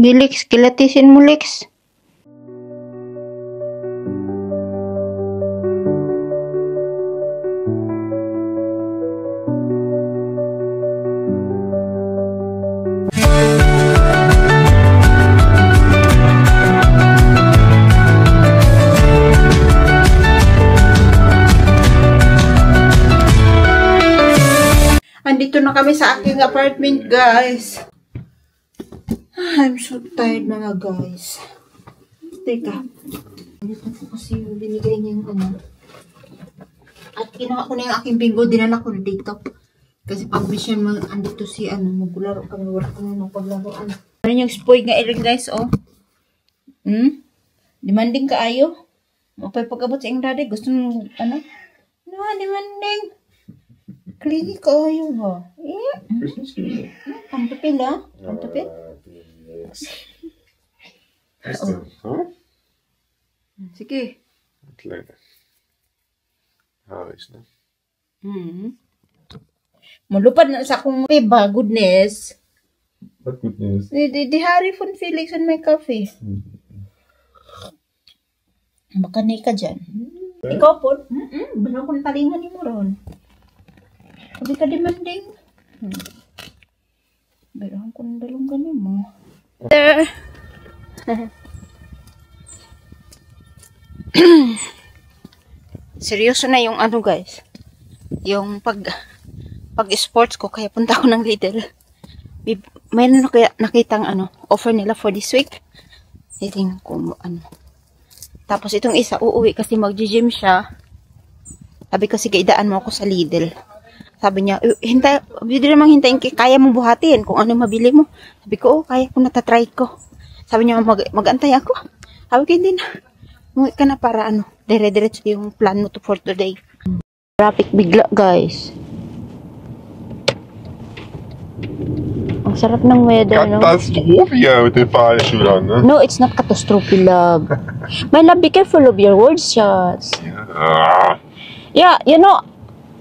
Sige, Lex. Kilatisin mo, Lex. Andito na kami sa aking apartment, guys. I'm so tired, mga guys. Teka. Andito po kasi yung binigay niya yung ano. At kinuha ko na yung aking bingo. Dinala ko na dito. Kasi pag mission mo, andito si ano, maglaro kami. Wala ko na paglaruan. Ano yung spoil nga ilang, guys, oh. Demanding ka ayo. Mapay pagkabot sa iyong daddy. Gusto mo, ano? No, demanding. Klini ko ayo ha. Pantupil ha? Pantupil? Sige. Haaris na. Malupad na sa akong piba, goodness. What goodness? Di hari von Felix on my coffee. Makanay ka dyan. Ikaw po? Bala kong talingan ni mo ron. Sabi ka demanding. Balahan ko ng dalong ganin mo. Seryoso na yung ano, guys. Yung pag-sports ko, kaya punta ako ng Lidl. Mayroon na kaya nakitang ano, offer nila for this week. Titingnan ko ano. Tapos itong isa, uuwi kasi mag-gym siya. Sabi ko, sige, idaan mo ako sa Lidl. Sabi niya, hindi namang hintayin, kaya mong buhatin kung ano mabili mo. Sabi ko, kaya ko, natatry ko. Sabi niya, mag-antay ako. Sabi ko, hindi na. Umuwi ka na para ano, dire-diretso yung plan mo for today. Traffic bigla, guys. Ang sarap ng weather, no? Katastrophe ja mit den Fahrschülern, ne? No, it's not catastrophe, love. My love, be careful of your words, shots. Ja. Yeah, you know,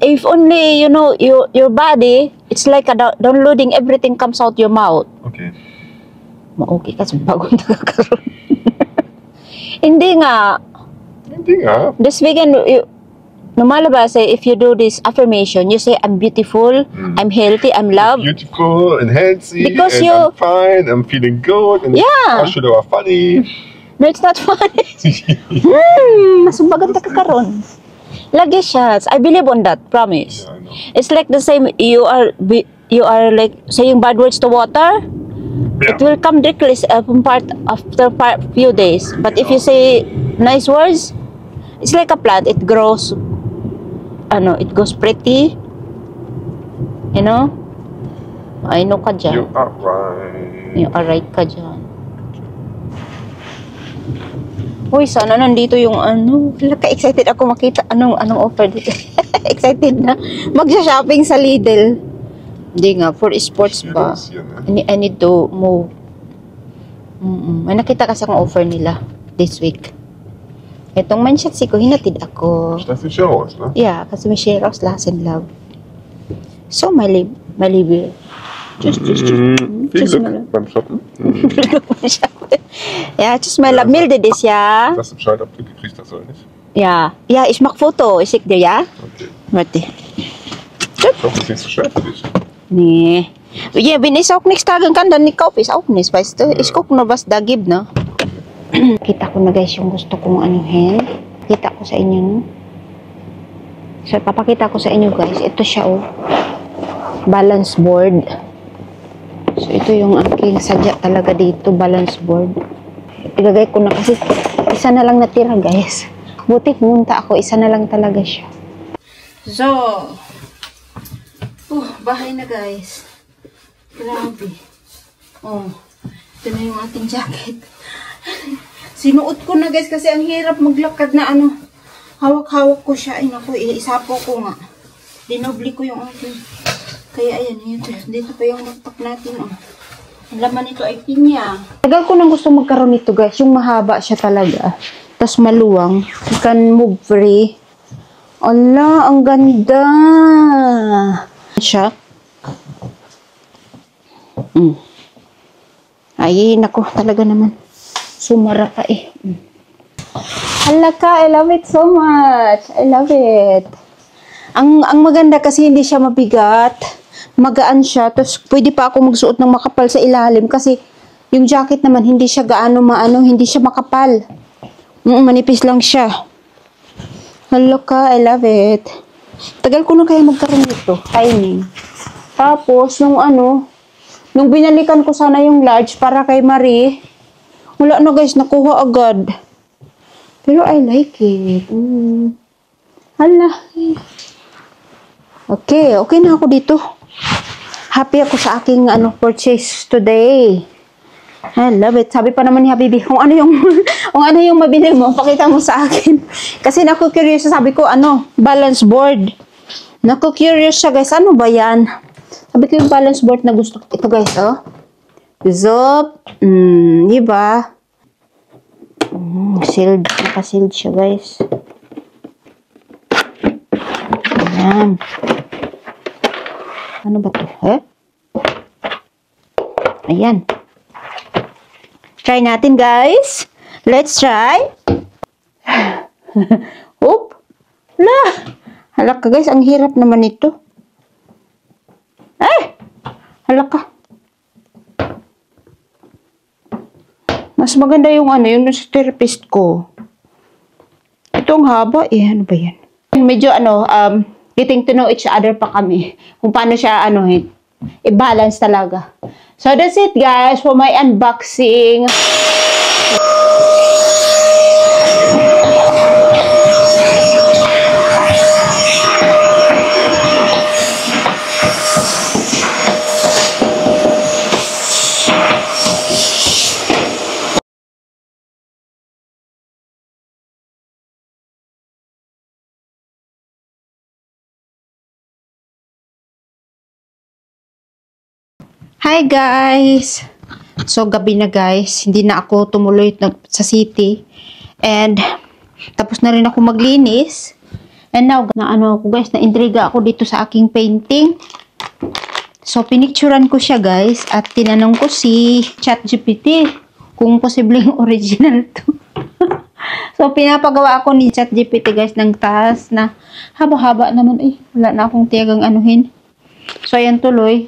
if only, you know, your body, it's like downloading everything comes out your mouth. Okay. Okay kasi bagong nakakaroon. Hindi nga. Hindi nga. This weekend, lumalabas if you do this affirmation, you say, I'm beautiful, I'm healthy, I'm loved. Beautiful and healthy, Because and I'm fine, I'm feeling good, and yeah. Fahrschüler are funny. No, it's not funny. Mas bagong nakakaroon. Lagi shots. I believe on that. Promise. Yeah, I know. It's like the same. You are like saying bad words to water. Yeah. It will come directly after few days. But if you say nice words, it's like a plant. It grows. It goes pretty. You know. I know ka dyan. You are right. You are right ka dyan. Uy, sana nandito yung ano. Ka-excited ako makita anong offer dito. Excited na. Magsha-shopping sa Lidl. Hindi nga, for sports ba? I need to move. May nakita kasi akong offer nila this week. Itong manshats ko, hinatid ako. Das ist ja raus, ne? Yeah, kasi may share aus Lassen Love. So, my Liebe. Tschüss. Viel Glück beim Shoppen. Ja, tschüss, my love. Melde dich, ja? Hast du Bescheid, ob du gekriegt hast oder nicht? Ja. Ja, ich mach Foto. Ich schick dir, ja? Okay. Warte. Ich hoffe, das ist nicht so schwer für dich. Nee. Ja, wenn ich auch nichts tragen kann, dann kaufe ich auch nichts, weißt du? Ich guck nur, was da gibt, ne? Kita ko na, guys, yung gusto kong anuhin. Kita ko sa inyo, no? So, papakita ko sa inyo, guys. Ito siya, oh. Balance board. So, ito yung aking sadya talaga dito, balance board. Ilagay ko na kasi isa na lang natira, guys. Buti pumunta ako, isa na lang talaga siya. So, bahay na, guys. Grabe. Oh, ito na yung ating jacket. Sinuot ko na, guys, kasi ang hirap maglakad na ano. Hawak-hawak ko siya. Ay, naku, isapo ko nga. Dinobli ko yung aking. Kaya ayan, dito pa yung backpack natin, oh. Ang laman nito ay pinya. Tagal ko nang gusto magkaroon nito, guys. Yung mahaba siya talaga. Tapos maluwang. You can move free. Ala, ang ganda. Siya. Ay, nako, talaga naman. Sumara ka eh. Hala ka, I love it so much. I love it. Ang maganda kasi hindi siya mabigat. Magaan siya. Tapos pwede pa ako magsuot ng makapal sa ilalim kasi yung jacket naman hindi siya hindi siya makapal. Manipis lang siya. Hala ka, I love it. Tagal ko na kaya magkaroon nito. Timing. Tapos, nung binalikan ko sana yung large para kay Marie, wala na guys, nakuha agad. Pero I like it. Hala. Okay na ako dito. Happy ako sa aking purchase today. I love it. Sabi pa naman ni Habibi, kung ano yung mabili mo, pakita mo sa akin. Kasi naku-curious siya, sabi ko, balance board. Naku-curious siya, guys. Ano ba yan? Sabi ko yung balance board na gusto ko. Ito, guys, oh. Zop. Diba? Sealed. Naka-sealed siya, guys. Ayan. Ano ba ito? Ayan. Try natin, guys. Let's try. Oop. Hala ka, guys. Ang hirap naman ito. Ay! Hala ka. Mas maganda yung sa therapist ko. Itong haba eh. Ano ba yan? Medyo getting to know each other pa kami. Kung paano siya i-balance talaga. So that's it, guys, for my unboxing. Hi guys! So gabi na guys, hindi na ako tumuloy sa city. And tapos na rin ako maglinis. And now, ako guys, na-intriga ako dito sa aking painting. So pinicturan ko siya guys at tinanong ko si ChatGPT kung posibleng original to. So pinapagawa ako ni ChatGPT guys ng task na haba-haba naman wala na akong tiyagang anuhin. So ayan tuloy.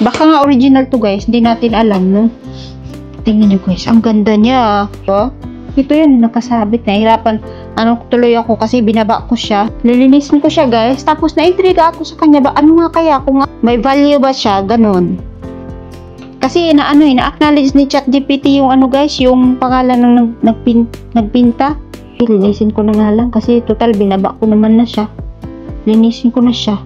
Baka nga original to guys, hindi natin alam, no? Tingnan nyo guys, ang ganda niya. Ito yun, nakasabit. Nahirapan, tuloy ako kasi binaba ko siya. Lilinisin ko siya guys, tapos naintriga ako sa kanya ba, ano nga kaya, kung may value ba siya, ganun. Kasi na-acknowledge ni ChatGPT yung guys, yung pangalan ng nagpinta. Linisin ko na nga lang kasi total binaba ko naman na siya. Linisin ko na siya.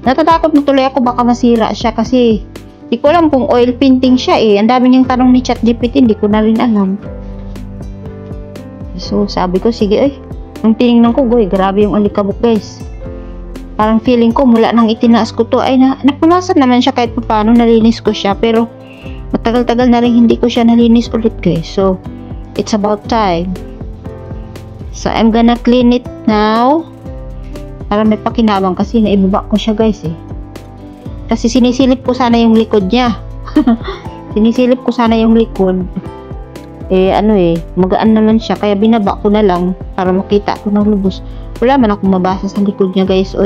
Natatakot na tuloy ako baka masira siya kasi di ko alam kung oil painting siya Ang dami niyang tanong ni ChatGPT, hindi ko na rin alam. So sabi ko, sige nung tinignan ko, grabe yung alikabok guys. Parang feeling ko mula nang itinaas ko to napunasan naman siya kahit paano, nalinis ko siya. Pero matagal-tagal na rin hindi ko siya nalinis ulit guys. So it's about time. So I'm gonna clean it now. Para may pakinabang kasi naibaba ko siya guys Kasi sinisilip ko sana yung likod niya. Sinisilip ko sana yung likod. Magaan naman siya. Kaya binaba ko na lang para makita ko ng lubos. Wala man akong mabasa sa likod niya guys.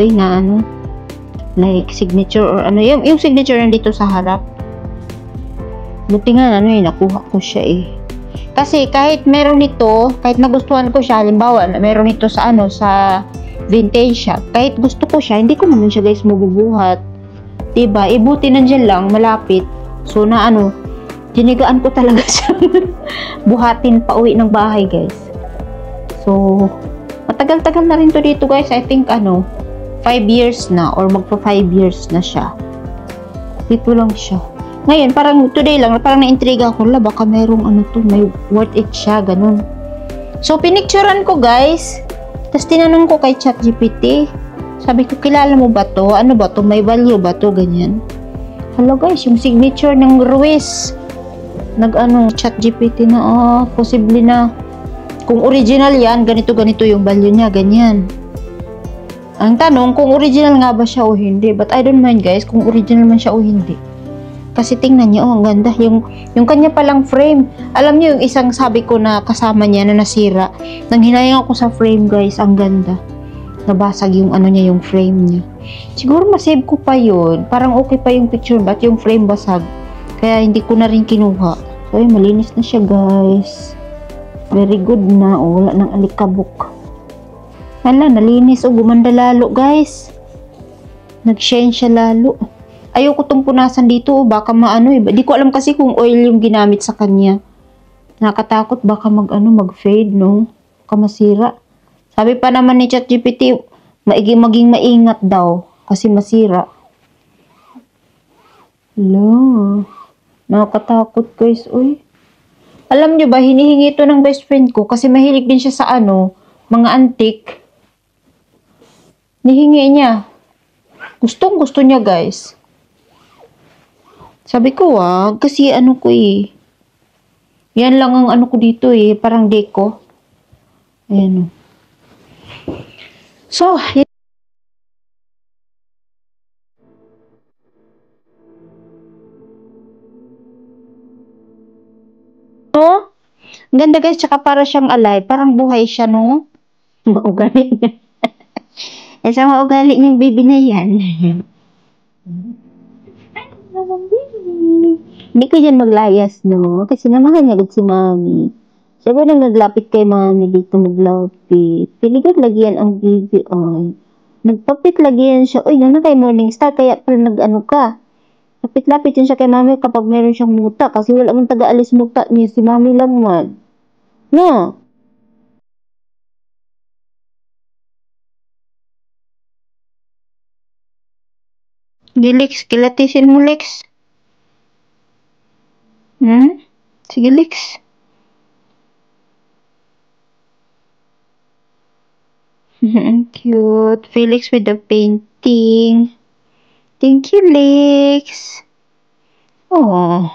Like signature or yung signature nandito sa harap. Buti nga nakuha ko siya Kasi kahit meron nito, kahit nagustuhan ko siya, halimbawa meron nito sa sa vintage shop, kahit gusto ko siya, hindi ko naman siya guys mabubuhat. Diba? Buti nandiyan lang, malapit. So dinigaan ko talaga siya. Buhatin pa uwi ng bahay guys. So, matagal-tagal na rin to dito guys. I think 5 years na or magpa 5 years na siya. Dito lang siya. Ngayon, parang today lang, parang na-intriga ako, baka merong may worth it siya, ganun. So, pinicturean ko guys. Tapos tinanong ko kay ChatGPT. Sabi ko, kilala mo ba to? Ano ba to? May value ba to? Ganyan. Hello guys, yung signature ng Ruiz. ChatGPT na, possibly na. Kung original yan, ganito yung value niya, ganyan. Ang tanong, kung original nga ba siya o hindi. But I don't mind guys, kung original man siya o hindi. Kasi tingnan niyo, ang ganda. Yung kanya palang frame. Alam niyo, yung isang sabi ko na kasama niya na nasira. Nang hinayang ako sa frame, guys, ang ganda. Nabasag yung ano niya, yung frame niya. Siguro masave ko pa yun. Parang okay pa yung picture, but yung frame basag. Kaya hindi ko na rin kinuha. So, ay, malinis na siya, guys. Very good na. O, wala nang alikabok. Hala, nalinis. O, gumanda lalo, guys. Nag-shine siya lalo. Ayoko tong punasan dito, baka maano eh. Di ko alam kasi kung oil yung ginamit sa kanya. Nakatakot baka mag-fade, no? Baka masira. Sabi pa naman ni ChatGPT, maging maingat daw kasi masira. Hello. Nakakatakot, guys. Uy. Alam nyo ba, hinihingi ito ng best friend ko kasi mahilig din siya sa mga antique. Nihingi niya. Gustong-gusto niya, guys. Sabi ko, kasi ko eh. Yan lang ang ko dito eh. Parang deco. Ayan. So, oh, ganda guys. Tsaka para siyang alive. Parang buhay siya, no? Maugali niya. Sa maugali ng baby na yan. Hindi ka dyan maglayas, no? Kasi namahal niya si mami. Siya ba nang naglapit kay mami dito maglapit? Piligat lagi yan ang baby, ay. Nagpapit lagi yan siya. Uy, naman kay Morningstar, kaya pala ka. Lapit-lapit yan siya kay mami kapag meron siyang muta. Kasi wala mong taga-alis muta niya, si mami lang man. No? Gilix, kilatisin mo, Lex. Sige, Lex. Cute. Felix with the painting. Thank you, Lex. Oh.